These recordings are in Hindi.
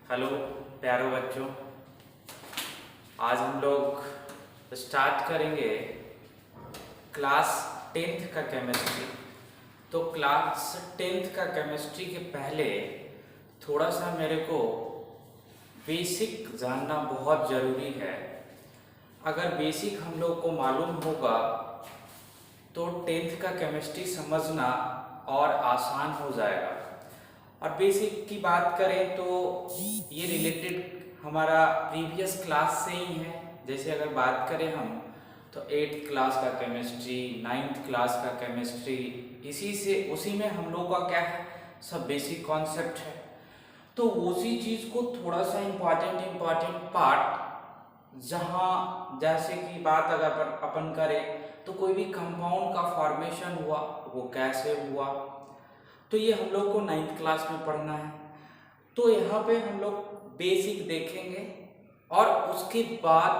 हेलो प्यारो बच्चों, आज हम लोग स्टार्ट करेंगे क्लास 10th का केमिस्ट्री। तो क्लास 10th का केमिस्ट्री के पहले थोड़ा सा मेरे को बेसिक जानना बहुत ज़रूरी है। अगर बेसिक हम लोग को मालूम होगा तो 10th का केमिस्ट्री समझना और आसान हो जाएगा। और बेसिक की बात करें तो ये रिलेटेड हमारा प्रीवियस क्लास से ही है। जैसे अगर बात करें हम तो 8th क्लास का केमिस्ट्री, 9th क्लास का केमिस्ट्री, उसी में हम लोग का क्या है, सब बेसिक कॉन्सेप्ट है। तो उसी चीज़ को थोड़ा सा इम्पॉर्टेंट पार्ट, जहाँ जैसे कि बात अगर अपन करें तो कोई भी कंपाउंड का फॉर्मेशन हुआ वो कैसे हुआ, तो ये हम लोग को 9th क्लास में पढ़ना है। तो यहाँ पे हम लोग बेसिक देखेंगे और उसके बाद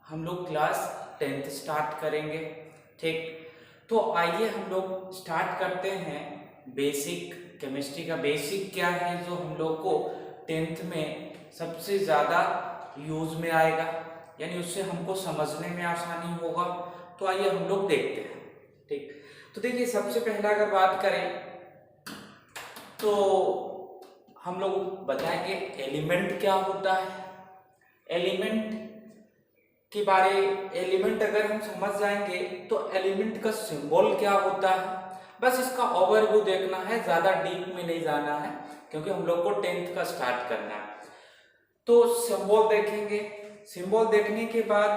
हम लोग क्लास 10th स्टार्ट करेंगे। ठीक, तो आइए हम लोग स्टार्ट करते हैं। बेसिक केमिस्ट्री का बेसिक क्या है जो हम लोग को 10th में सबसे ज़्यादा यूज में आएगा, यानी उससे हमको समझने में आसानी होगा। तो आइए हम लोग देखते हैं। ठीक, तो देखिए सबसे पहला अगर बात करें तो हम लोग बताएंगे एलिमेंट क्या होता है। एलिमेंट अगर हम समझ जाएंगे तो एलिमेंट का सिंबल क्या होता है, बस इसका ओवरव्यू देखना है, ज़्यादा डीप में नहीं जाना है क्योंकि हम लोग को 10th का स्टार्ट करना है। तो सिंबल देखेंगे। सिंबल देखने के बाद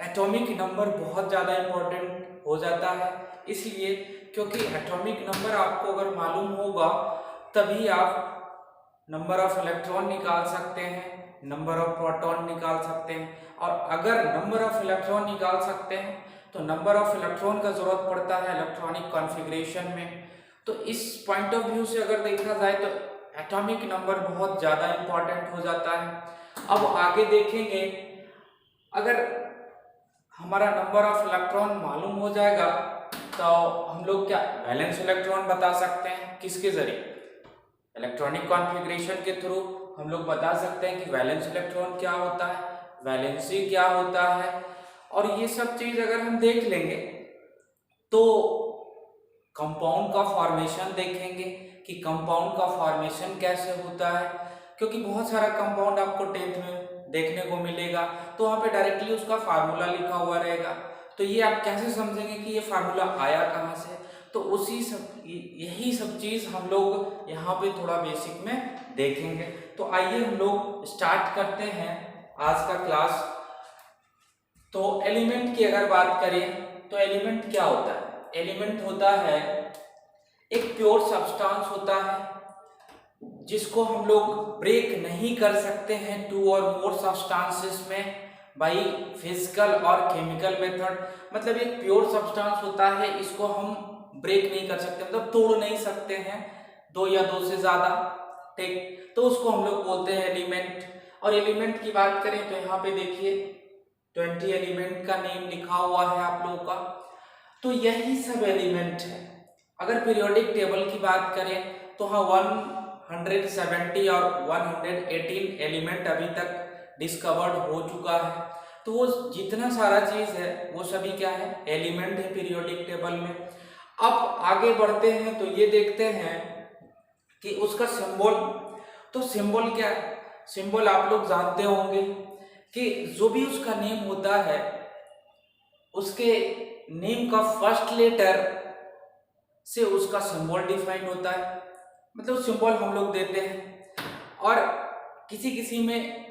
एटॉमिक नंबर बहुत ज़्यादा इम्पोर्टेंट हो जाता है, इसलिए क्योंकि एटॉमिक नंबर आपको अगर मालूम होगा तभी आप नंबर ऑफ इलेक्ट्रॉन निकाल सकते हैं, नंबर ऑफ प्रोटॉन निकाल सकते हैं। और अगर नंबर ऑफ इलेक्ट्रॉन निकाल सकते हैं तो नंबर ऑफ इलेक्ट्रॉन का जरूरत पड़ता है इलेक्ट्रॉनिक कॉन्फ़िगरेशन में। तो इस पॉइंट ऑफ व्यू से अगर देखा जाए तो एटॉमिक नंबर बहुत ज़्यादा इम्पॉर्टेंट हो जाता है। अब आगे देखेंगे, अगर हमारा नंबर ऑफ इलेक्ट्रॉन मालूम हो जाएगा तो हम लोग क्या वैलेंस इलेक्ट्रॉन बता सकते हैं। किसके जरिए? इलेक्ट्रॉनिक कॉन्फ़िगरेशन के थ्रू हम लोग बता सकते हैं कि वैलेंस इलेक्ट्रॉन क्या होता है, वैलेंसी क्या होता है। और ये सब चीज़ अगर हम देख लेंगे तो कंपाउंड का फॉर्मेशन देखेंगे कि कंपाउंड का फॉर्मेशन कैसे होता है, क्योंकि बहुत सारा कंपाउंड आपको 10th में देखने को मिलेगा तो वहाँ पे डायरेक्टली उसका फार्मूला लिखा हुआ रहेगा। तो ये आप कैसे समझेंगे कि ये फार्मूला आया कहाँ से? तो यही सब चीज़ हम लोग यहाँ पे थोड़ा बेसिक में देखेंगे। तो आइए हम लोग स्टार्ट करते हैं आज का क्लास। तो एलिमेंट की अगर बात करें तो एलिमेंट क्या होता है? एलिमेंट होता है एक प्योर सब्सटेंस होता है जिसको हम लोग ब्रेक नहीं कर सकते हैं 2 और मोर सब्सटेंसेस में बाई फिजिकल और केमिकल मेथड। मतलब एक प्योर सब्सटेंस होता है, इसको हम ब्रेक नहीं कर सकते, मतलब तोड़ नहीं सकते हैं 2 या 2 से ज़्यादा। ठीक, तो उसको हम लोग बोलते हैं एलिमेंट। और एलिमेंट की बात करें तो यहाँ पे देखिए 20 एलिमेंट का नेम लिखा हुआ है आप लोगों का। तो यही सब एलिमेंट है। अगर पीरियोडिक टेबल की बात करें तो हाँ 170 और 118 एलिमेंट अभी तक डिस्कवर्ड हो चुका है। तो वो जितना सारा चीज़ है वो सभी क्या है, एलिमेंट है पीरियोडिक टेबल में। अब आगे बढ़ते हैं तो ये देखते हैं कि उसका सिंबल। तो सिंबल क्या है? सिंबल आप लोग जानते होंगे कि जो भी उसका नेम होता है उसके नेम का फर्स्ट लेटर से उसका सिंबल डिफाइन होता है, मतलब सिंबल हम लोग देते हैं। और किसी में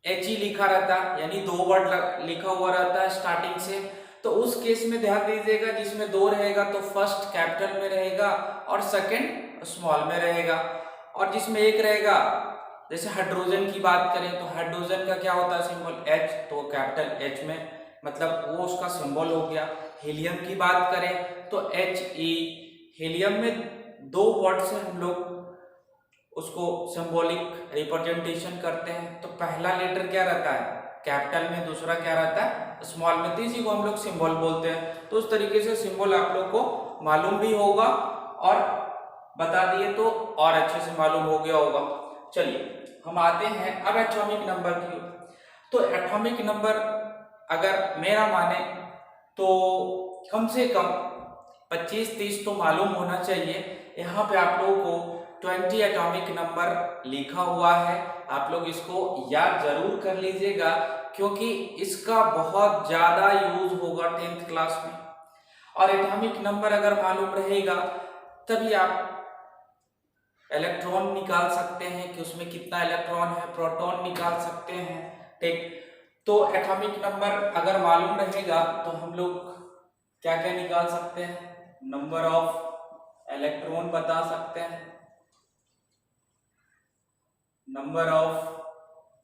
एच ही लिखा रहता है, यानी 2 वर्ड लिखा हुआ रहता है स्टार्टिंग से। तो उस केस में ध्यान दीजिएगा, जिसमें 2 रहेगा तो फर्स्ट कैपिटल में रहेगा और सेकंड स्मॉल में रहेगा। और जिसमें 1 रहेगा, जैसे हाइड्रोजन की बात करें तो हाइड्रोजन का क्या होता है सिंबल? H, तो कैपिटल H में, मतलब वो उसका सिंबल हो गया। हीलियम की बात करें तो He। हीलियम में 2 वर्ड से हम लोग उसको सिंबॉलिक रिप्रेजेंटेशन करते हैं। तो पहला लेटर क्या रहता है? कैपिटल में, दूसरा क्या रहता है? स्मॉल में। तो इसी को हम लोग सिंबल बोलते हैं। तो उस तरीके से सिंबल आप लोग को मालूम भी होगा और बता दिए तो और अच्छे से मालूम हो गया होगा। चलिए हम आते हैं अब एटॉमिक नंबर की। तो एटॉमिक नंबर अगर मेरा माने तो कम से कम 25-30 तो मालूम होना चाहिए। यहाँ पे आप लोगों को 20 एटॉमिक नंबर लिखा हुआ है, आप लोग इसको याद जरूर कर लीजिएगा क्योंकि इसका बहुत ज्यादा यूज होगा 10th क्लास में। और एटॉमिक नंबर अगर मालूम रहेगा तभी आप इलेक्ट्रॉन निकाल सकते हैं कि उसमें कितना इलेक्ट्रॉन है, प्रोटॉन निकाल सकते हैं। ठीक, तो एटॉमिक नंबर अगर मालूम रहेगा तो हम लोग क्या क्या निकाल सकते हैं, नंबर ऑफ इलेक्ट्रॉन बता सकते हैं, नंबर ऑफ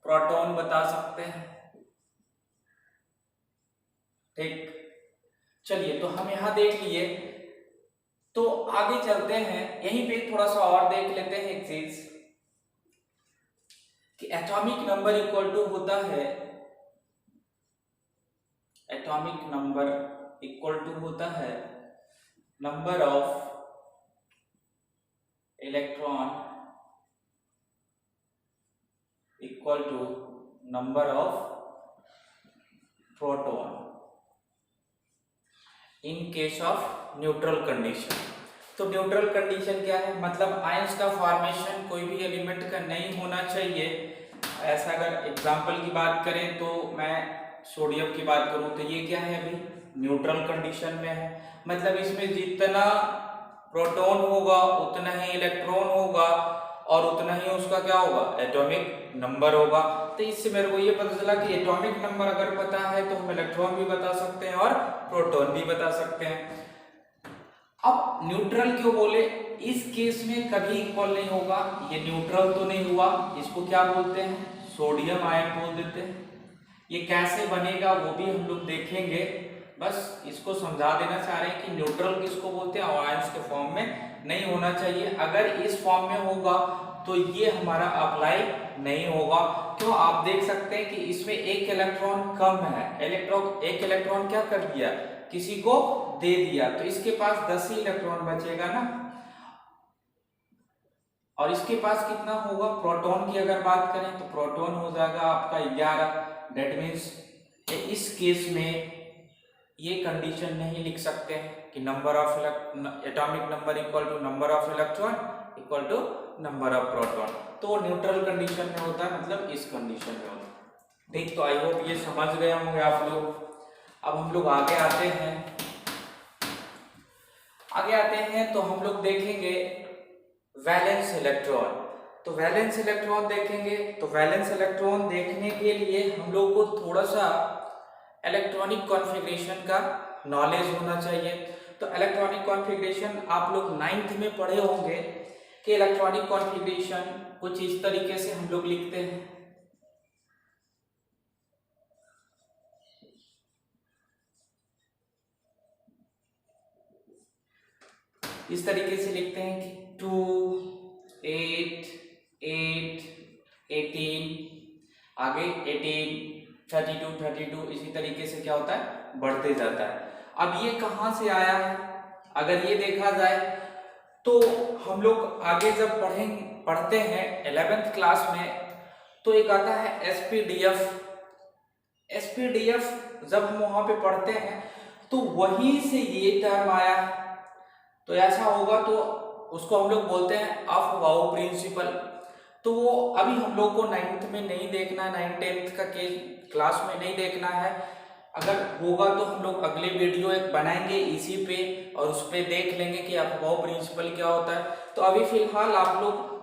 प्रोटॉन बता सकते हैं। ठीक, चलिए तो हम यहां देख लिए, तो आगे चलते हैं, यहीं पे थोड़ा सा और देख लेते हैं एक चीज कि एटॉमिक नंबर इक्वल टू होता है, एटॉमिक नंबर इक्वल टू होता है number of electron equal to number of proton in case of neutral condition. तो न्यूट्रल कंडीशन क्या है, मतलब आयंस का फॉर्मेशन कोई भी एलिमेंट का नहीं होना चाहिए। ऐसा अगर एग्जांपल की बात करें तो मैं सोडियम की बात करूं तो ये क्या है, अभी न्यूट्रल कंडीशन में है, मतलब इसमें जितना प्रोटॉन होगा उतना ही इलेक्ट्रॉन होगा और उतना ही उसका क्या होगा, एटॉमिक नंबर होगा। तो इससे मेरे को ये पता चला कि एटॉमिक नंबर अगर पता है तो हम इलेक्ट्रॉन भी बता सकते हैं और प्रोटॉन भी बता सकते हैं। अब न्यूट्रल क्यों बोले, इस केस में कभी इक्वल नहीं होगा, ये न्यूट्रल तो नहीं हुआ, इसको क्या बोलते हैं, सोडियम आयन बोल देते हैं। ये कैसे बनेगा वो भी हम लोग देखेंगे, बस इसको समझा देना चाह रहे हैं कि न्यूट्रल किसको बोलते हैं, आयंस के फॉर्म में नहीं होना चाहिए। अगर इस फॉर्म में होगा तो ये हमारा अप्लाई नहीं होगा। क्यों, आप देख सकते हैं कि इसमें एक इलेक्ट्रॉन कम है, एक इलेक्ट्रॉन क्या कर दिया, किसी को दे दिया, तो इसके पास 10 ही इलेक्ट्रॉन बचेगा ना, और इसके पास कितना होगा, प्रोटॉन की अगर बात करें तो प्रोटॉन हो जाएगा आपका 11। डेट मीन्स इस केस में ये कंडीशन नहीं लिख सकते हैं कि number of atomic number equal to number of electron equal to number of proton. तो न्यूट्रल कंडीशन में होता है, मतलब इस कंडीशन में होता है। ठीक, तो आई होप ये समझ गए होंगे आप लोग। अब हम लोग आगे आते हैं, तो हम लोग देखेंगे वैलेंस इलेक्ट्रॉन। तो वैलेंस इलेक्ट्रॉन देखेंगे, तो वैलेंस इलेक्ट्रॉन देखने के लिए हम लोग को थोड़ा सा इलेक्ट्रॉनिक कॉन्फ़िगरेशन का नॉलेज होना चाहिए। तो इलेक्ट्रॉनिक कॉन्फ़िगरेशन आप लोग 9th में पढ़े होंगे कि इलेक्ट्रॉनिक कॉन्फ़िगरेशन कुछ इस तरीके से हम लोग लिखते हैं, इस तरीके से लिखते हैं कि 2 8 8 18 आगे 18 32 32 इसी तरीके से क्या होता है, बढ़ते जाता है। अब ये कहाँ से आया है, अगर ये देखा जाए तो हम लोग आगे जब पढ़ते हैं 11th क्लास में तो एक आता है एसपीडीएफ। एसपीडीएफ जब हम वहां पे पढ़ते हैं तो वहीं से ये टर्म आया है। तो ऐसा होगा तो उसको हम लोग बोलते हैं अफवाऊ प्रिंसिपल। तो वो अभी हम लोग को 9th में नहीं देखना है, 9th 10th का क्लास में नहीं देखना है। अगर होगा तो हम लोग अगले वीडियो एक बनाएंगे इसी पे और उस पे देख लेंगे कि अफवाऊ प्रिंसिपल क्या होता है। तो अभी फिलहाल आप लोग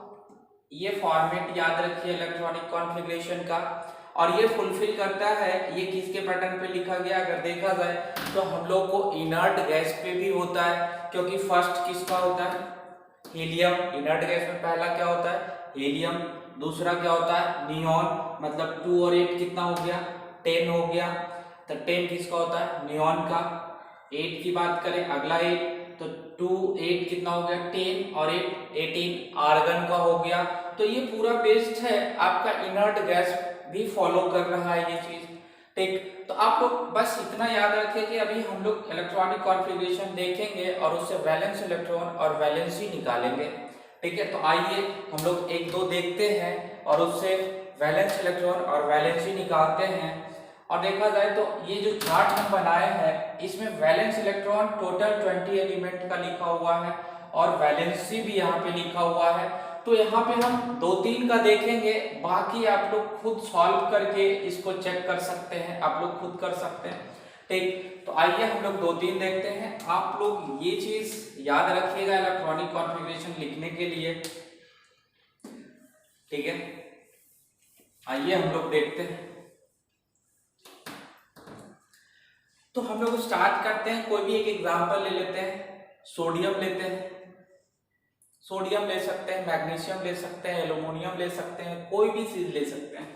ये फॉर्मेट याद रखिए इलेक्ट्रॉनिक कॉन्फ़िगरेशन का, और ये फुलफिल करता है, ये किसके पैटर्न पे लिखा गया अगर देखा जाए तो हम लोग को इनर्ट गैस पे भी होता है, क्योंकि फर्स्ट किसका होता है, हीलियम। इनर्ट गैस में पहला क्या होता है, हीलियम। दूसरा क्या होता है, नियॉन, मतलब 2 और 8 कितना हो गया, 10 हो गया। तो 10 किसका होता है, नियॉन का। 8 की बात करें, अगला 8, तो 2 8 कितना हो गया, 10 और 8 18 आर्गन का हो गया। तो ये पूरा बेस्ड है आपका इनर्ट गैस भी फॉलो कर रहा है ये चीज। ठीक, तो आप लोग बस इतना याद रखें कि अभी हम लोग इलेक्ट्रॉनिक कॉन्फ़िगरेशन देखेंगे और उससे वैलेंस इलेक्ट्रॉन और वैलेंसी निकालेंगे। ठीक है, तो आइए हम लोग एक दो देखते हैं और उससे वैलेंस इलेक्ट्रॉन और वैलेंसी निकालते हैं। और देखा जाए तो ये जो चार्ट हम बनाए हैं इसमें वैलेंस इलेक्ट्रॉन टोटल 20 एलिमेंट का लिखा हुआ है और वैलेंसी भी यहाँ पे लिखा हुआ है। तो यहाँ पे हम 2-3 का देखेंगे, बाकी आप लोग खुद सॉल्व करके इसको चेक कर सकते हैं, आप लोग खुद कर सकते हैं। ठीक, तो आइए हम लोग 2-3 देखते हैं। आप लोग ये चीज याद रखिएगा इलेक्ट्रॉनिक कॉन्फ़िगरेशन लिखने के लिए। ठीक है, आइए हम लोग देखते हैं। तो हम लोग स्टार्ट करते हैं, कोई भी एक एग्जांपल ले लेते हैं। सोडियम लेते हैं, सोडियम ले सकते हैं, मैग्नीशियम ले सकते हैं, एल्युमिनियम ले सकते हैं, कोई भी चीज ले सकते हैं।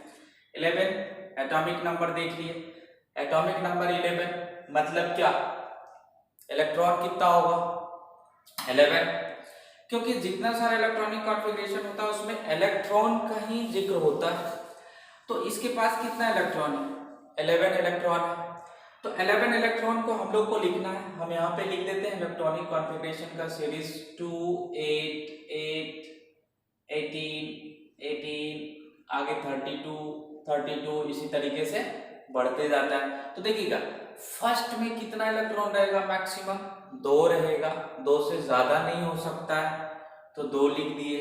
11 एटॉमिक नंबर देख लिए, एटॉमिक नंबर 11 मतलब क्या, इलेक्ट्रॉन कितना होगा 11, क्योंकि जितना सारा इलेक्ट्रॉनिक कॉन्फ़िगरेशन होता है उसमें इलेक्ट्रॉन का ही जिक्र होता है। तो इसके पास कितना इलेक्ट्रॉन है, 11 इलेक्ट्रॉन है। तो 11 इलेक्ट्रॉन को हम लोग को लिखना है, हम यहाँ पे लिख देते हैं इलेक्ट्रॉनिक कॉन्फ़िगरेशन का सीरीज 2 8 8 18 18 आगे 32 इसी तरीके से बढ़ते जाता है। तो देखिएगा फर्स्ट में कितना इलेक्ट्रॉन रहेगा, मैक्सिमम 2 रहेगा, 2 से ज्यादा नहीं हो सकता है, तो 2 लिख दिए।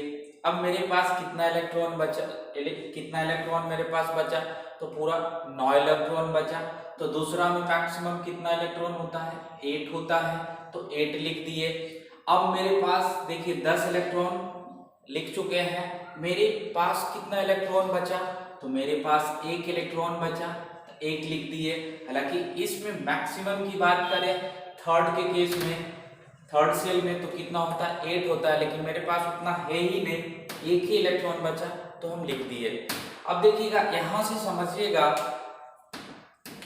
अब मेरे पास कितना इलेक्ट्रॉन बचा, कितना इलेक्ट्रॉन मेरे पास बचा, तो पूरा 9 इलेक्ट्रॉन बचा। तो दूसरा में मैक्सिमम कितना इलेक्ट्रॉन होता है, 8 होता है, तो 8 लिख दिए। अब मेरे पास देखिए 10 इलेक्ट्रॉन लिख चुके हैं, मेरे पास कितना इलेक्ट्रॉन बचा, तो मेरे पास 1 इलेक्ट्रॉन बचा, तो 1 लिख दिए। हालांकि इसमें मैक्सिमम की बात करें थर्ड के केस में, थर्ड सेल में तो कितना होता है 8 होता है, लेकिन मेरे पास उतना है ही नहीं, 1 ही इलेक्ट्रॉन बचा, तो हम लिख दिए। अब देखिएगा यहां से समझिएगा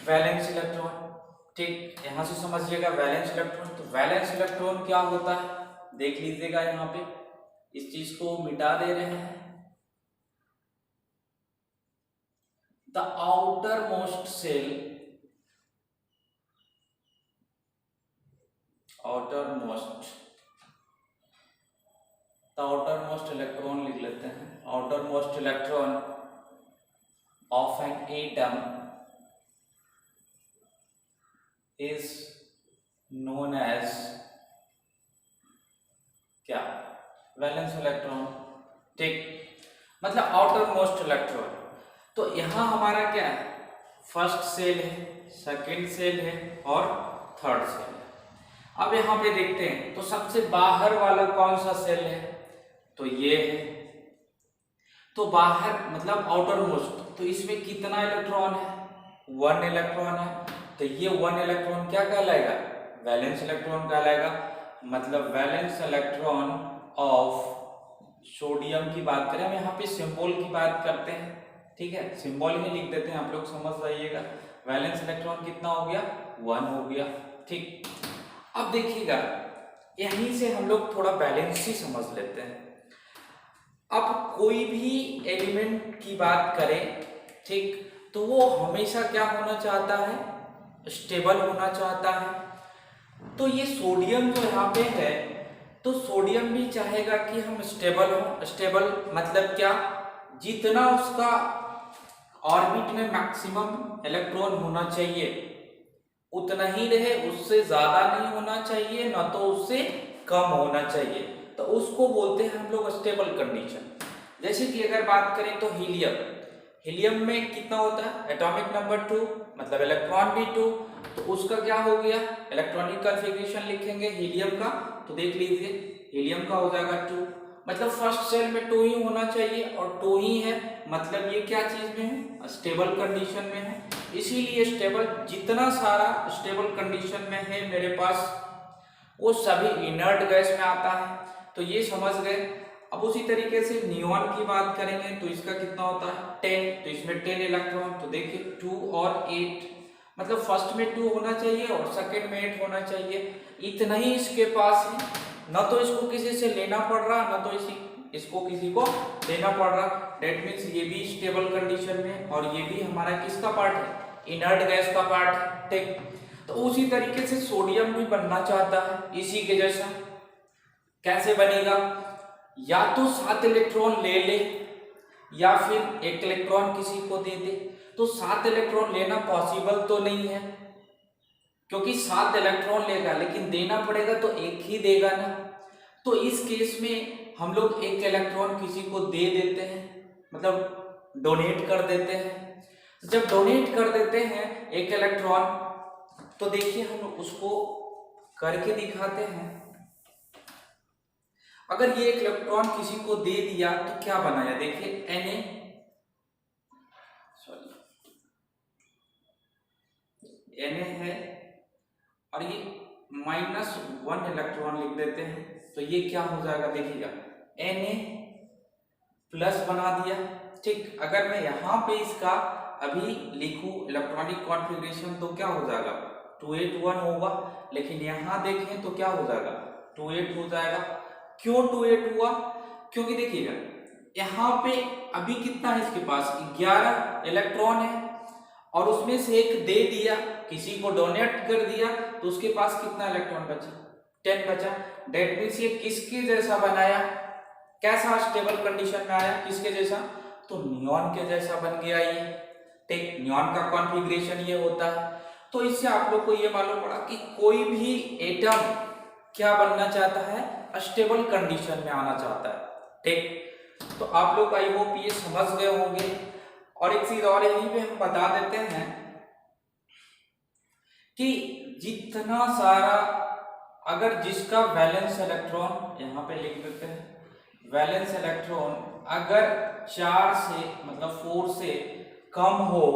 वैलेंस इलेक्ट्रॉन, ठीक, यहां से समझिएगा वैलेंस इलेक्ट्रॉन। तो वैलेंस इलेक्ट्रॉन क्या होता है देख लीजिएगा, यहाँ पे इस चीज को मिटा दे रहे हैं। The outermost cell, outermost electron लिख लेते हैं। Outermost electron of an atom is known as क्या, वैलेंस इलेक्ट्रॉन। ठीक, मतलब आउटर मोस्ट इलेक्ट्रॉन। तो यहां हमारा क्या है, फर्स्ट सेल है, सेकंड सेल है और थर्ड सेल है। अब यहां पे देखते हैं तो सबसे बाहर वाला कौन सा सेल है, तो ये है। तो बाहर मतलब आउटर मोस्ट, तो इसमें कितना इलेक्ट्रॉन है, 1 इलेक्ट्रॉन है। तो ये 1 इलेक्ट्रॉन क्या कहलाएगा, वैलेंस इलेक्ट्रॉन कहलाएगा। मतलब वैलेंस इलेक्ट्रॉन ऑफ सोडियम की बात करें, हम यहाँ पे सिंबल की बात करते हैं, ठीक है, सिंबल ही लिख देते हैं, आप लोग समझ जाइएगा। वैलेंस इलेक्ट्रॉन कितना हो गया, 1 हो गया। ठीक, अब देखिएगा यहीं से हम लोग थोड़ा बैलेंस ही समझ लेते हैं। अब कोई भी एलिमेंट की बात करें, ठीक, तो वो हमेशा क्या होना चाहता है, स्टेबल होना चाहता है। तो ये सोडियम जो यहाँ पे है, तो सोडियम भी चाहेगा कि हम स्टेबल हो। स्टेबल मतलब क्या, जितना उसका ऑर्बिट में मैक्सिमम इलेक्ट्रॉन होना चाहिए उतना ही रहे, उससे ज्यादा नहीं होना चाहिए, ना तो उससे कम होना चाहिए, तो उसको बोलते हैं हम लोग स्टेबल कंडीशन। जैसे कि अगर बात करें तो हीलियम में कितना होता है, एटॉमिक नंबर 2, मतलब इलेक्ट्रॉन भी 2, तो उसका क्या हो गया, इलेक्ट्रॉनिक कॉन्फ़िगरेशन लिखेंगे हीलियम का, तो देख लीजिए हीलियम का हो जाएगा 2, मतलब फर्स्ट सेल में 2 ही होना चाहिए और 2 ही है, मतलब ये क्या चीज में है, स्टेबल कंडीशन में है। इसीलिए स्टेबल, जितना सारा स्टेबल कंडीशन में है मेरे पास वो सभी इनर्ट गैस में आता है, तो ये समझ गए। अब उसी तरीके से नियॉन की बात करेंगे तो इसका कितना होता है 10, तो इसमें 10 इलेक्ट्रॉन, तो देखिए 2 और 8, मतलब फर्स्ट में 2 होना चाहिए और सेकंड में 8 होना चाहिए। इतना ही इसके पास है, ना तो इसको किसी से लेना पड़ रहा, ना तो इसको किसी को देना पड़ रहा। डेट मीन्स ये भी स्टेबल कंडीशन में और ये भी हमारा किसका पार्ट है, इनर्ट गैस का पार्ट है। ठीक, तो उसी तरीके से सोडियम भी बनना चाहता है इसी के जैसा। कैसे बनेगा, या तो 7 इलेक्ट्रॉन ले ले या फिर एक इलेक्ट्रॉन किसी को दे दे। तो 7 इलेक्ट्रॉन लेना पॉसिबल तो नहीं है, क्योंकि 7 इलेक्ट्रॉन लेगा लेकिन देना पड़ेगा तो एक ही देगा ना। तो इस केस में हम लोग एक इलेक्ट्रॉन किसी को दे देते हैं, मतलब डोनेट कर देते हैं। जब डोनेट कर देते हैं एक इलेक्ट्रॉन, तो देखिए हम उसको करके दिखाते हैं। अगर ये एक इलेक्ट्रॉन किसी को दे दिया तो क्या बनाया, देखिए Na है और ये -1 इलेक्ट्रॉन लिख देते हैं। तो ये क्या हो जाएगा, देखिएगा Na प्लस बना दिया। ठीक, अगर मैं यहाँ पे इसका अभी लिखूं इलेक्ट्रॉनिक कॉन्फ़िगरेशन तो क्या हो जाएगा, 281 होगा। लेकिन यहाँ देखें तो क्या हो जाएगा, 28 हो जाएगा। क्यों 28 हुआ, क्योंकि देखिएगा यहाँ पे अभी कितना है इसके पास, 11 इलेक्ट्रॉन है और उसमें से एक दे दिया, किसी को डोनेट कर दिया, तो उसके पास कितना इलेक्ट्रॉन बचा, 10 बचा। डेट मीन्स ये किसके जैसा बनाया, कैसा स्टेबल कंडीशन में आया, किसके जैसा, तो नियॉन के जैसा बन गया ये। ठीक, नियॉन का कॉन्फ़िगरेशन ये होता है। तो इससे आप लोग को ये मालूम पड़ा कि कोई भी एटम क्या बनना चाहता है, स्टेबल कंडीशन में आना चाहता है। ठीक, तो आप लोग आई होप ये समझ गए होंगे। और एक चीज और यहीं पे हम बता देते हैं कि जितना सारा, अगर जिसका वैलेंस इलेक्ट्रॉन यहाँ पे लिख देते हैं, वैलेंस इलेक्ट्रॉन अगर 4 से मतलब 4 से कम हो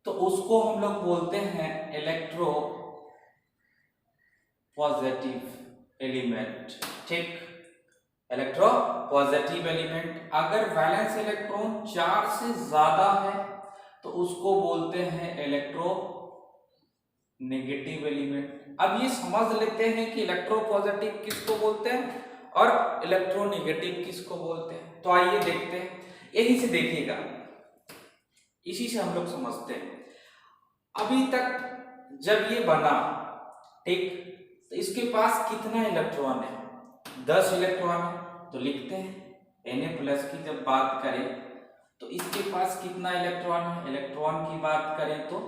तो उसको हम लोग बोलते हैं इलेक्ट्रो पॉजिटिव एलिमेंट। ठीक, इलेक्ट्रो पॉजिटिव एलिमेंट। अगर वैलेंस इलेक्ट्रॉन 4 से ज्यादा है तो उसको बोलते हैं इलेक्ट्रो नेगेटिव एलिमेंट। अब ये समझ लेते हैं कि इलेक्ट्रो पॉजिटिव किसको बोलते हैं और इलेक्ट्रोनेगेटिव किसको बोलते हैं। तो आइए देखते हैं, यही से देखिएगा, इसी से हम लोग समझते हैं। अभी तक जब ये बना, ठीक, तो इसके पास कितना इलेक्ट्रॉन है, 10 इलेक्ट्रॉन है। तो लिखते हैं Na प्लस की जब बात करें तो इसके पास कितना इलेक्ट्रॉन है, इलेक्ट्रॉन की बात करें तो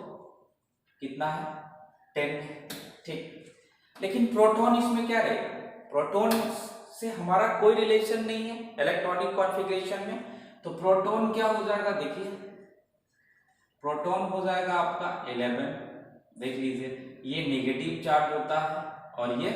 कितना है, 10। ठीक, लेकिन प्रोटॉन इसमें क्या रहेगा, प्रोटॉन से हमारा कोई रिलेशन नहीं है इलेक्ट्रॉनिक कॉन्फ़िगरेशन में। तो प्रोटॉन क्या हो जाएगा, देखिए प्रोटॉन हो जाएगा आपका 11। देख लीजिए, ये नेगेटिव चार्ज होता है और ये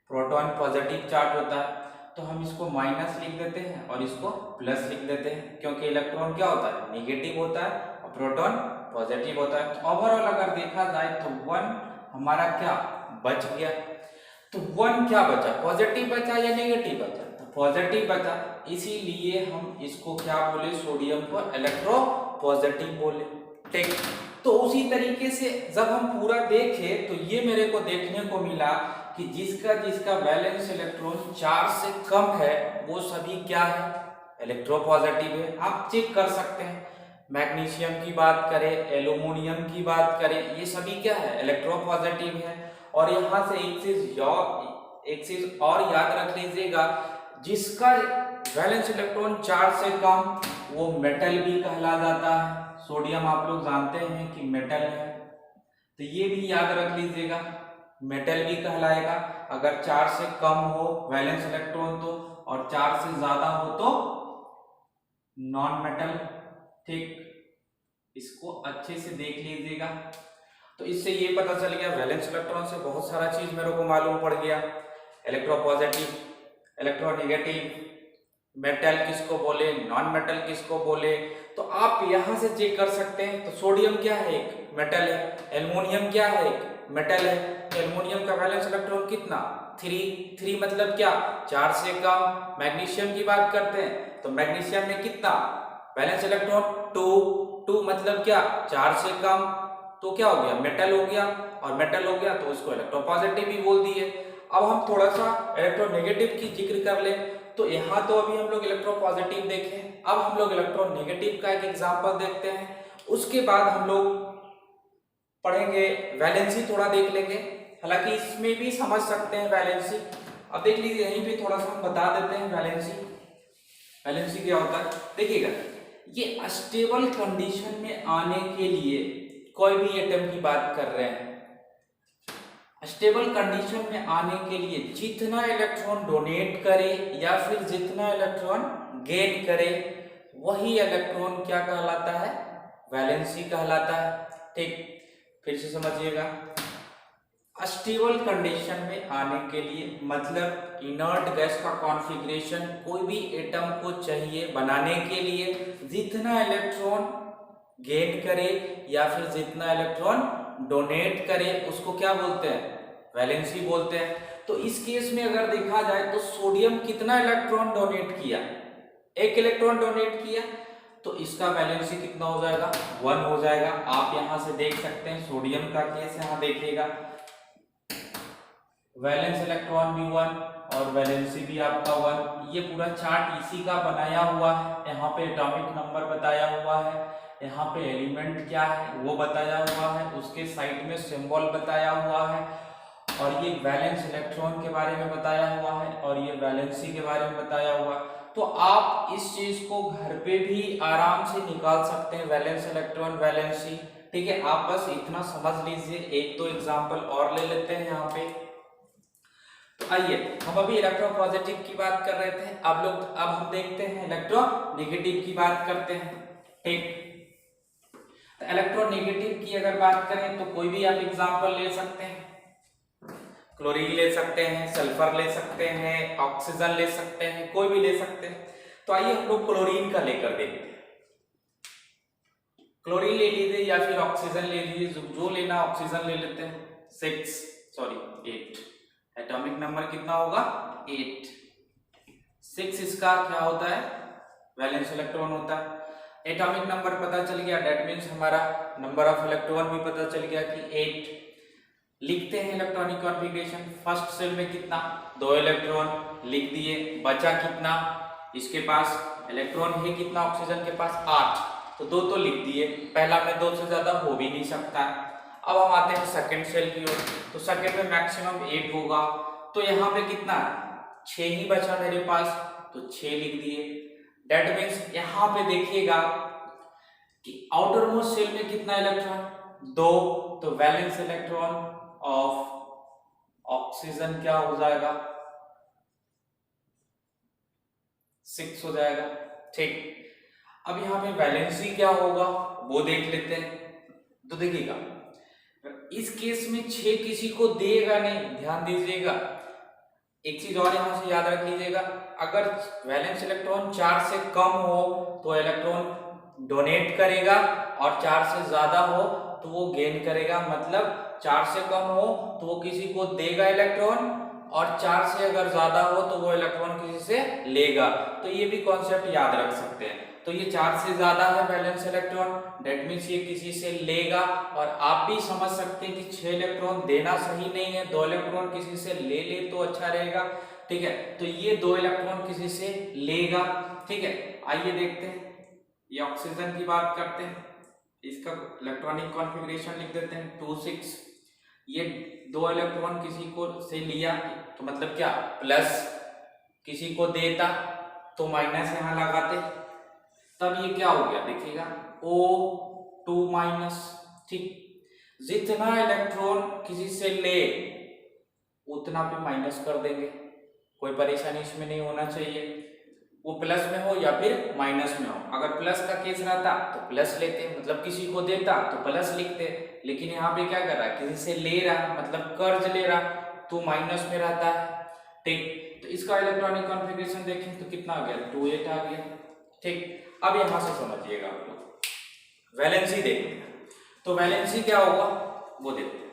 प्रोटॉन पॉजिटिव चार्ज होता है। तो हम इसको माइनस लिख देते हैं और इसको प्लस लिख देते हैं, क्योंकि इलेक्ट्रॉन क्या होता है, नेगेटिव होता है और प्रोटॉन पॉजिटिव होता है। तो ओवरऑल अगर देखा जाए तो 1 हमारा क्या बच गया। तो 1 क्या बचा, पॉजिटिव बचा या नेगेटिव बचा, तो पॉजिटिव बचा। इसीलिए हम इसको क्या बोले, सोडियम को इलेक्ट्रो पॉजिटिव बोले। ठीक, तो उसी तरीके से जब हम पूरा देखें तो ये मेरे को देखने को मिला कि जिसका जिसका वैलेंस इलेक्ट्रॉन 4 से कम है वो सभी क्या है, इलेक्ट्रो पॉजिटिव है। आप चेक कर सकते हैं, मैग्नीशियम की बात करें, एल्यूमिनियम की बात करें, ये सभी क्या है, इलेक्ट्रो पॉजिटिव है। और यहाँ से एक चीज और याद रख लीजिएगा, जिसका वैलेंस इलेक्ट्रॉन 4 से कम वो मेटल भी कहला जाता है। सोडियम आप लोग जानते हैं कि मेटल है, तो ये भी याद रख लीजिएगा, मेटल भी कहलाएगा अगर 4 से कम हो वैलेंस इलेक्ट्रॉन तो, और 4 से ज्यादा हो तो नॉन मेटल। ठीक, इसको अच्छे से देख लीजिएगा। तो इससे ये पता चल गया, वैलेंस इलेक्ट्रॉन से बहुत सारा चीज मेरे को मालूम पड़ गया, इलेक्ट्रोपॉजिटिव, इलेक्ट्रोनेगेटिव, मेटल किसको बोले, नॉन मेटल किसको बोले। तो आप यहां से चेक कर सकते हैं। तो सोडियम क्या है, एक मेटल है। एल्युमिनियम क्या है, एक मेटल है। एल्युमिनियम का वैलेंस इलेक्ट्रॉन कितना, 3 मतलब क्या, 4 से कम। मैग्नीशियम की बात करते हैं तो मैग्नीशियम में कितना वैलेंस इलेक्ट्रॉन, 2 मतलब क्या, 4 से कम। तो क्या हो गया, मेटल हो गया, और मेटल हो गया तो उसको इलेक्ट्रोपॉजिटिव भी बोल दिए। अब हम थोड़ा सा इलेक्ट्रोनेगेटिव की जिक्र कर ले। तो यहाँ तो अभी हम लोग इलेक्ट्रोपॉजिटिव देखे, अब हम लोग इलेक्ट्रोनेगेटिव का एक एग्जांपल देखते हैं। उसके बाद हम लोग पढ़ेंगे वैलेंसी, थोड़ा देख लेंगे। हालांकि इसमें भी समझ सकते हैं वैलेंसी, अब देख लीजिए यहीं पे थोड़ा सा हम बता देते हैं वैलेंसी। वैलेंसी क्या होता है, देखिएगा ये स्टेबल कंडीशन में आने के लिए कोई भी एटम की बात कर रहे हैं, स्टेबल कंडीशन में आने के लिए जितना इलेक्ट्रॉन डोनेट करे या फिर जितना इलेक्ट्रॉन गेन करे वही इलेक्ट्रॉन क्या कहलाता है, वैलेंसी कहलाता है। ठीक, फिर से समझिएगा, स्टेबल कंडीशन में आने के लिए मतलब इनर्ट गैस का कॉन्फ़िगरेशन कोई भी एटम को चाहिए बनाने के लिए जितना इलेक्ट्रॉन गेन करे या फिर जितना इलेक्ट्रॉन डोनेट करे उसको क्या बोलते हैं, वैलेंसी बोलते हैं। तो इस केस में अगर देखा जाए तो सोडियम कितना इलेक्ट्रॉन डोनेट किया, 1 इलेक्ट्रॉन डोनेट किया, तो इसका वैलेंसी कितना हो जाएगा, 1 हो जाएगा। आप यहां से देख सकते हैं सोडियम का केस, यहां देखिएगा वैलेंस इलेक्ट्रॉन भी 1 और वैलेंसी भी आपका 1। ये पूरा चार्ट इसी का बनाया हुआ है, यहाँ पे एटॉमिक नंबर बताया हुआ है, यहाँ पे एलिमेंट क्या है वो बताया हुआ है, उसके साइड में सिंबल बताया हुआ है, और ये वैलेंस इलेक्ट्रॉन के बारे में बताया हुआ है और ये वैलेंसी के बारे में बताया हुआ है। तो आप इस चीज को घर पे भी आराम से निकाल सकते हैं, वैलेंस इलेक्ट्रॉन वैलेंसी। ठीक है, आप बस इतना समझ लीजिए। एक दो एग्जांपल और ले लेते हैं यहाँ पे। तो आइए, हम अभी इलेक्ट्रोपॉजिटिव की बात कर रहे थे, अब हम देखते हैं इलेक्ट्रोनेगेटिव की बात करते हैं। ठीक, तो इलेक्ट्रोनेगेटिव की अगर बात करें तो कोई भी आप एग्जांपल ले सकते हैं, क्लोरीन ले सकते हैं, सल्फर ले सकते हैं, ऑक्सीजन ले सकते हैं, कोई भी ले सकते हैं। तो आइए हम लोग क्लोरीन का लेकर देखते हैं। क्लोरीन ले लीजिए या फिर ऑक्सीजन ले लीजिए, जो लेना ऑक्सीजन ले लेते हैं। 8 एटॉमिक नंबर कितना होगा, 8। 6 इसका क्या होता है, वैलेंस इलेक्ट्रॉन होता है। एटॉमिक नंबर पता चल गया, दैट मीन्स हमारा नंबर ऑफ इलेक्ट्रॉन भी पता चल गया कि 8। लिखते हैं इलेक्ट्रॉनिक कॉन्फ़िगरेशन। फर्स्ट सेल में कितना, 2 इलेक्ट्रॉन लिख दिए, बचा कितना, इसके पास इलेक्ट्रॉन है कितना, ऑक्सीजन के पास 8, तो 2 तो लिख दिए, पहला में 2 से ज्यादा हो भी नहीं सकता। अब हम आते हैं सेकंड सेल की ओर, तो सेकंड में मैक्सिमम 8 होगा, तो यहाँ पे कितना, 6 ही बचा मेरे पास, तो 6 लिख दिए। दैट मीन्स यहाँ पे देखिएगा कि आउटर मोस्ट सेल में कितना इलेक्ट्रॉन, 2, तो वैलेंस इलेक्ट्रॉन ऑफ ऑक्सीजन क्या हो जाएगा, 6 हो जाएगा। ठीक, अब यहाँ पे वैलेंसी क्या होगा वो देख लेते हैं। तो देखिएगा इस केस में 6 किसी को देगा नहीं, ध्यान दीजिएगा। एक चीज और यहां से याद रख लीजिएगा, अगर वैलेंस इलेक्ट्रॉन 4 से कम हो तो इलेक्ट्रॉन डोनेट करेगा, और 4 से ज्यादा हो तो वो गेन करेगा। मतलब 4 से कम हो तो वो किसी को देगा इलेक्ट्रॉन, और 4 से अगर ज्यादा हो तो वो इलेक्ट्रॉन किसी से लेगा। तो ये भी कॉन्सेप्ट याद रख सकते हैं। तो ये 4 से ज्यादा है वैलेंस इलेक्ट्रॉन, दैट मीन्स ये किसी से लेगा। और आप भी समझ सकते हैं कि 6 इलेक्ट्रॉन देना सही नहीं है, 2 इलेक्ट्रॉन किसी से ले ले तो अच्छा रहेगा। ठीक है, तो ये 2 इलेक्ट्रॉन किसी से लेगा। ठीक है, आइए देखते हैं, ये ऑक्सीजन की बात करते हैं, इसका इलेक्ट्रॉनिक कॉन्फ़िगरेशन लिख देते हैं 2 6। ये 2 इलेक्ट्रॉन किसी को से लिया तो मतलब क्या, प्लस, किसी को देता तो माइनस यहाँ लगाते, तब ये क्या हो गया, देखिएगा O2 माइनस। ठीक, जितना इलेक्ट्रॉन किसी से ले उतना पे माइनस कर देंगे, कोई परेशानी इसमें नहीं होना चाहिए, वो प्लस में हो या फिर माइनस में हो। अगर प्लस का केस रहता तो प्लस लेते, मतलब किसी को देता तो प्लस लिखते, लेकिन यहाँ पे क्या कर रहा है, किसी से ले रहा, मतलब कर्ज ले रहा, तो माइनस में रहता है। ठीक, तो इसका इलेक्ट्रॉनिक कॉन्फ़िगरेशन देखें तो कितना आ गया, 2 8 आ गया। ठीक, अब यहां से समझिएगा आप लोग वैलेंसी देखते हैं। तो वैलेंसी क्या होगा वो देखते हैं।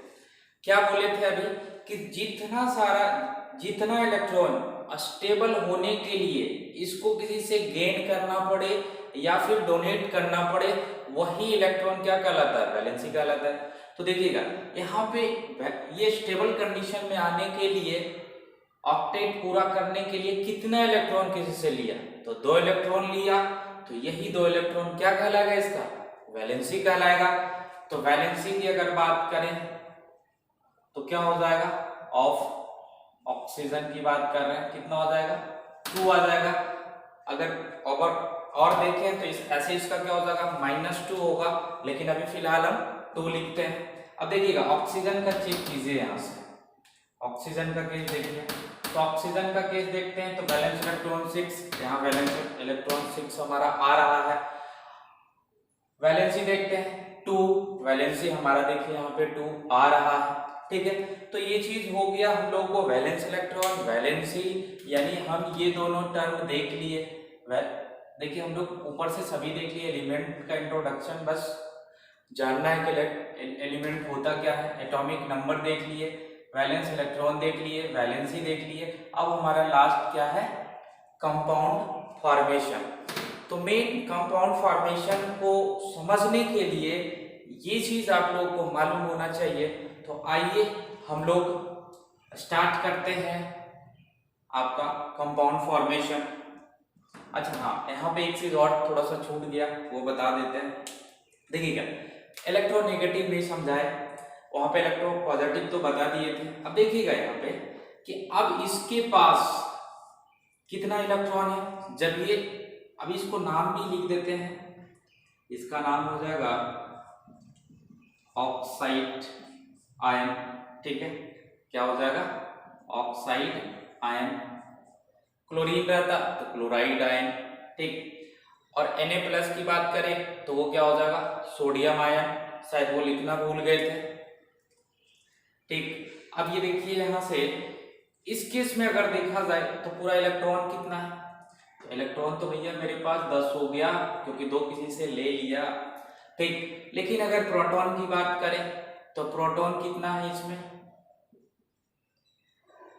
क्या बोले थे अभी कि जितना इलेक्ट्रॉन स्टेबल होने के लिए इसको किसी से गेन करना पड़े या फिर डोनेट करना पड़े, वही इलेक्ट्रॉन क्या कहलाता है, वैलेंसी कहलाता है। तो देखिएगा यहाँ पे ये स्टेबल कंडीशन में आने के लिए, ऑक्टेट पूरा करने के लिए कितना इलेक्ट्रॉन किसी से लिया, तो 2 इलेक्ट्रॉन लिया, तो यही 2 इलेक्ट्रॉन क्या कहलाएगा, इसका वैलेंसी कहलाएगा। तो वैलेंसी की अगर बात करें तो क्या हो जाएगा, ऑफ ऑक्सीजन की बात कर रहे हैं, कितना हो जाएगा 2 आ जाएगा। अगर और देखें तो ऐसे इसका क्या हो जाएगा -2 होगा, लेकिन अभी फिलहाल हम 2 लिखते हैं। अब देखिएगा ऑक्सीजन का चेक कीजिए, यहाँ से ऑक्सीजन का केस देखिए। तो ऑक्सीजन का केस देखते हैं तो वैलेंस इलेक्ट्रॉन 6, यहाँ वैलेंस इलेक्ट्रॉन 6 हमारा आ रहा है। वैलेंसी देखते हैं 2, वैलेंसी हमारा देखिए यहाँ पे 2 आ रहा है, ठीक है। तो ये चीज हो गया हम लोगों को वैलेंस इलेक्ट्रॉन, वैलेंसी, यानी हम ये दोनों टर्म देख लिए। देखिए हम लोग ऊपर से सभी देख लिए, एलिमेंट का इंट्रोडक्शन बस जानना है कि एलिमेंट होता क्या है, एटॉमिक नंबर देख लिए, वैलेंस इलेक्ट्रॉन देख लिए, वैलेंसी देख लिए। अब हमारा लास्ट क्या है, कंपाउंड फॉर्मेशन। तो मेन कंपाउंड फॉर्मेशन को समझने के लिए ये चीज आप लोगों को मालूम होना चाहिए। तो आइए हम लोग स्टार्ट करते हैं आपका कंपाउंड फॉर्मेशन। अच्छा हाँ, यहाँ पे एक चीज और थोड़ा सा छूट गया, वो बता देते हैं। देखिएगा इलेक्ट्रोनेगेटिव नहीं समझाए, वहां पे इलेक्ट्रो पॉजिटिव तो बता दिए थे। अब देखिएगा यहाँ पे कि अब इसके पास कितना इलेक्ट्रॉन है। जब ये, अब इसको नाम भी लिख देते हैं, इसका नाम हो जाएगा ऑक्साइड आयन, ठीक है। क्या हो जाएगा, ऑक्साइड आयन। क्लोरीन रहता तो क्लोराइड आयन, ठीक। और Na+ की बात करें तो वो क्या हो जाएगा, सोडियम आयन। शायद वो लिखना भूल गए थे, ठीक। अब ये देखिए यहाँ से इस केस में अगर देखा जाए तो पूरा इलेक्ट्रॉन कितना है, तो इलेक्ट्रॉन तो भैया मेरे पास 10 हो गया, क्योंकि 2 किसी से ले लिया, ठीक। लेकिन अगर प्रोटॉन की बात करें तो प्रोटॉन कितना है इसमें,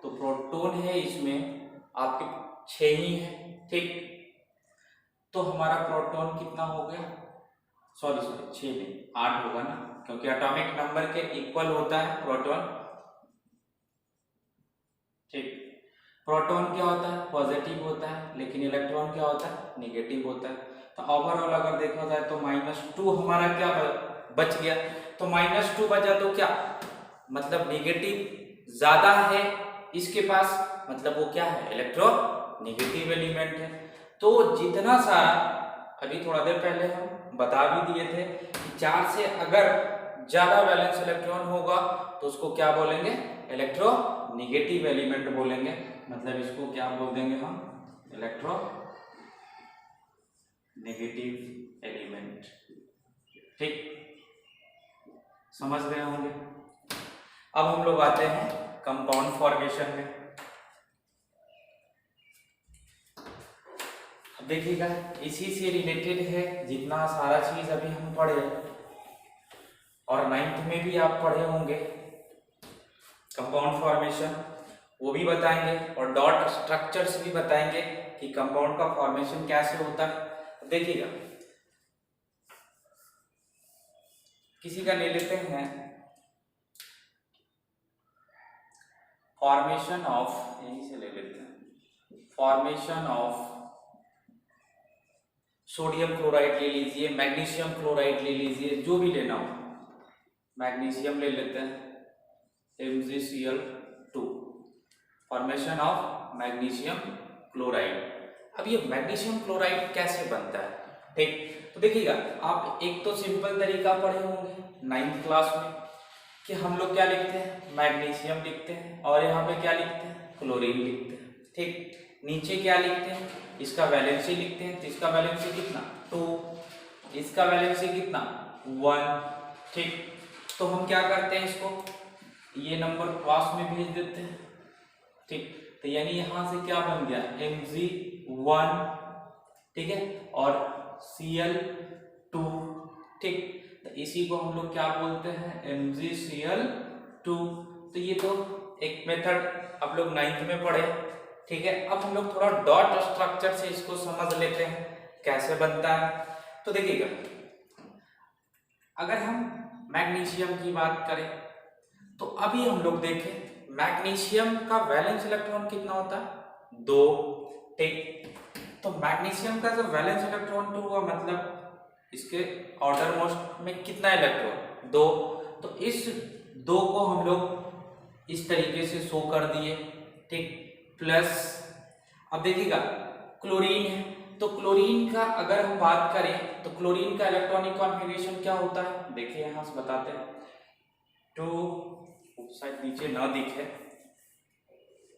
तो प्रोटॉन है इसमें आपके 6 ही है, ठीक। तो हमारा प्रोटॉन कितना हो गया, सॉरी 6 नहीं 8 होगा ना, क्योंकि एटॉमिक नंबर के इक्वल होता है प्रोटॉन, ठीक। प्रोटॉन क्या होता है, पॉजिटिव होता है, लेकिन इलेक्ट्रॉन क्या होता है, नेगेटिव होता है। तो ओवरऑल अगर देखा जाए तो -2 हमारा क्या बच गया। तो -2 बचा तो क्या मतलब नेगेटिव ज्यादा है इसके पास, मतलब वो क्या है, इलेक्ट्रोनेगेटिव एलिमेंट है। तो जितना सारा, अभी थोड़ा देर पहले हम बता भी दिए थे कि 4 से अगर ज्यादा वैलेंस इलेक्ट्रॉन होगा तो उसको क्या बोलेंगे, इलेक्ट्रोनेगेटिव एलिमेंट बोलेंगे। मतलब इसको क्या बोल देंगे हम, इलेक्ट्रोनेगेटिव एलिमेंट, ठीक। समझ गए होंगे। अब हम लोग आते हैं कंपाउंड फॉर्मेशन में। देखिएगा इसी से रिलेटेड है जितना सारा चीज अभी हम पढ़े, और 9th में भी आप पढ़े होंगे कंपाउंड फॉर्मेशन, वो भी बताएंगे, और डॉट स्ट्रक्चर्स भी बताएंगे कि कंपाउंड का फॉर्मेशन कैसे होता है। देखिएगा किसी का ले लेते हैं फॉर्मेशन ऑफ, यहीं से ले लेते हैं, फॉर्मेशन ऑफ सोडियम क्लोराइड ले लीजिए, मैग्नीशियम क्लोराइड ले लीजिए, जो भी लेना हो। मैग्नीशियम ले लेते हैं MgCl2, formation of magnesium chloride. अब ये मैग्नीशियम क्लोराइड कैसे बनता है, ठीक। तो देखिएगा आप एक तो सिंपल तरीका पढ़े होंगे 9th क्लास में कि हम लोग क्या लिखते हैं, मैग्नीशियम लिखते हैं, और यहाँ पे क्या लिखते हैं, क्लोरीन लिखते हैं, ठीक। नीचे क्या लिखते हैं, इसका वैलेंसी लिखते हैं, तो इसका वैलेंसी कितना 2, इसका वैलेंसी कितना 1, ठीक। तो हम क्या करते हैं, इसको ये नंबर क्रॉस में भेज देते हैं, ठीक। तो यानी यहां से क्या बन गया, Mg1, ठीक है, और Cl2, ठीक। तो इसी को हम लोग क्या बोलते हैं, MgCl2। तो ये तो एक मेथड आप लोग 9th में पढ़े, ठीक है। अब हम लोग थोड़ा डॉट स्ट्रक्चर से इसको समझ लेते हैं कैसे बनता है। तो देखिएगा अगर हम मैग्नीशियम की बात करें तो अभी हम लोग देखें मैग्नीशियम का वैलेंस इलेक्ट्रॉन कितना होता है, 2, ठीक। तो मैग्नीशियम का जब वैलेंस इलेक्ट्रॉन 2 हुआ, मतलब इसके ऑर्डर मोस्ट में कितना इलेक्ट्रॉन, 2। तो इस 2 को हम लोग इस तरीके से शो कर दिए, ठीक, प्लस अब देखिएगा क्लोरीन है, तो क्लोरीन का अगर हम बात करें तो क्लोरीन का इलेक्ट्रॉनिक कॉन्फ़िगरेशन क्या होता है, देखिए यहां से बताते हैं। टू शायद नीचे ना दिखे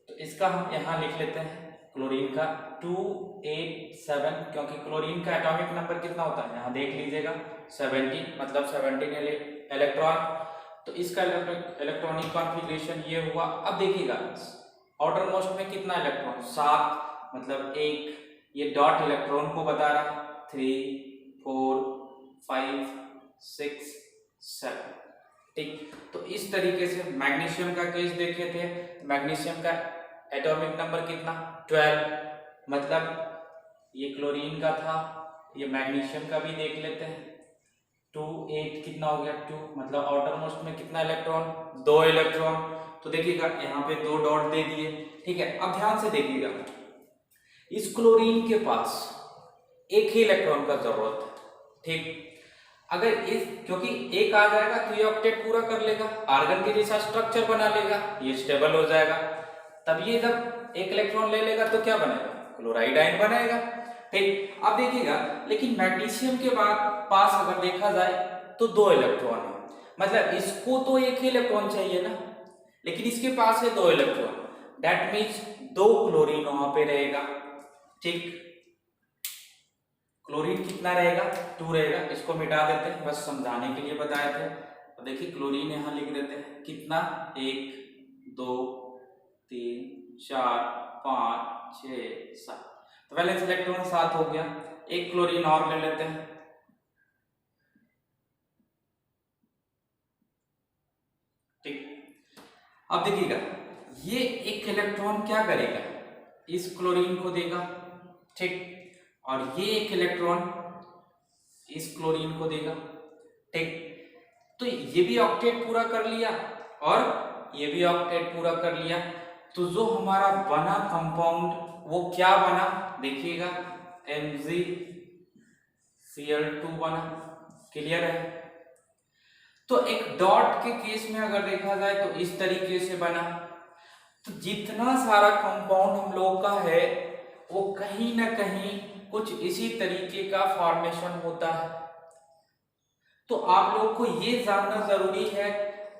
तो इसका हम यहां लिख लेते हैं क्लोरीन का 287, क्योंकि क्लोरीन का एटॉमिक नंबर कितना होता है यहां देख लीजिएगा 17, मतलब 17 इलेक्ट्रॉन। तो इसका इलेक्ट्रॉनिक कॉन्फ़िगरेशन ये हुआ। अब देखिएगा आउटर मोस्ट में कितना इलेक्ट्रॉन, 7, मतलब एक, ये डॉट इलेक्ट्रॉन को बता रहा है 3 4 5 6 7, ठीक। तो इस तरीके से मैग्नीशियम का केस देखे थे, मैग्नीशियम का एटॉमिक नंबर कितना 12, मतलब ये क्लोरीन का था, ये मैग्नीशियम का भी देख लेते हैं 2 8 कितना हो गया 2, मतलब आउटर मोस्ट में कितना इलेक्ट्रॉन 2 इलेक्ट्रॉन। तो देखिएगा यहाँ पे 2 डॉट दे दिए, ठीक है। अब ध्यान से देखिएगा इस क्लोरीन के पास एक ही इलेक्ट्रॉन का जरूरत है, ठीक। अगर इस, क्योंकि एक आ जाएगा तो ये ऑक्टेट पूरा कर लेगा, आर्गन के जैसा स्ट्रक्चर बना लेगा, ये स्टेबल हो जाएगा। तब ये जब एक इलेक्ट्रॉन ले लेगा तो क्या बनेगा, क्लोराइड आयन बनेगा, ठीक। अब देखिएगा लेकिन मैग्नीशियम के बाद पास अगर देखा जाए तो 2 इलेक्ट्रॉन है, मतलब इसको तो एक ही इलेक्ट्रॉन चाहिए ना, लेकिन इसके पास है 2 इलेक्ट्रॉन, दैट मीन्स 2 क्लोरीन वहां पे रहेगा, ठीक। क्लोरीन कितना रहेगा 2 रहेगा, इसको मिटा देते हैं, बस समझाने के लिए बताए थे। तो देखिए क्लोरीन यहां लिख देते हैं कितना 1 2 3 4 5 6 7, तो वैलेंस इलेक्ट्रॉन 7 हो गया। एक क्लोरीन और ले लेते हैं, ठीक। अब देखिएगा ये एक इलेक्ट्रॉन क्या करेगा, इस क्लोरीन को देगा, ठीक, और ये एक इलेक्ट्रॉन इस क्लोरीन को देगा, ठीक। तो ये भी ऑक्टेट पूरा कर लिया और ये भी ऑक्टेट पूरा कर लिया, तो जो हमारा बना कंपाउंड वो क्या बना, देखिएगा MgCl2 बना, क्लियर है। तो एक डॉट के केस में अगर देखा जाए तो इस तरीके से बना। तो जितना सारा कंपाउंड हम लोग का है वो कहीं ना कहीं कुछ इसी तरीके का फॉर्मेशन होता है। तो आप लोग को ये जानना जरूरी है,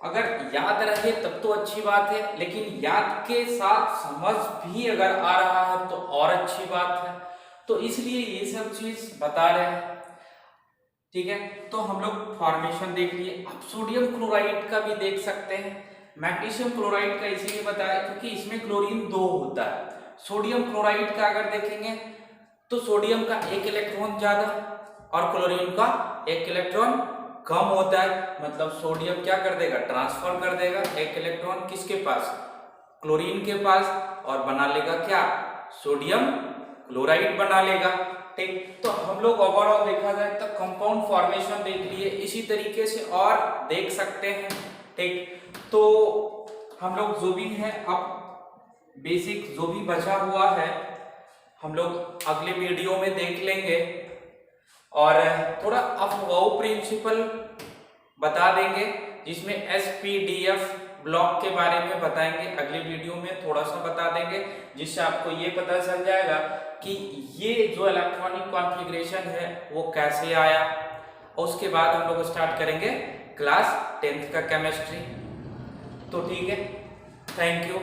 अगर याद रहे तब तो अच्छी बात है, लेकिन याद के साथ समझ भी अगर आ रहा है तो और अच्छी बात है। तो इसलिए ये सब चीज बता रहे हैं, ठीक है। तो हम लोग फॉर्मेशन देख लिए। अब सोडियम क्लोराइड का भी देख सकते हैं। मैग्नीशियम क्लोराइड का इसीलिए बताया क्योंकि इसमें क्लोरीन 2 होता है। सोडियम क्लोराइड का अगर देखेंगे तो सोडियम का एक इलेक्ट्रॉन ज्यादा और क्लोरीन का एक इलेक्ट्रॉन कम होता है, मतलब सोडियम क्या कर देगा, ट्रांसफर कर देगा एक इलेक्ट्रॉन किसके पास, क्लोरीन के पास, और बना लेगा क्या, सोडियम क्लोराइड बना लेगा, ठीक। तो हम लोग ओवरऑल देखा जाए तो कंपाउंड फॉर्मेशन देख लिए, इसी तरीके से और देख सकते हैं, ठीक। तो हम लोग जो भी है अब बेसिक जो भी बचा हुआ है हम लोग अगले वीडियो में देख लेंगे और थोड़ा अफवाह प्रिंसिपल बता देंगे, जिसमें SPDF ब्लॉक के बारे में बताएंगे। अगले वीडियो में थोड़ा सा बता देंगे जिससे आपको ये पता चल जाएगा कि ये जो इलेक्ट्रॉनिक कॉन्फ़िगरेशन है वो कैसे आया। और उसके बाद हम लोग स्टार्ट करेंगे क्लास 10th का केमिस्ट्री। तो ठीक है, थैंक यू।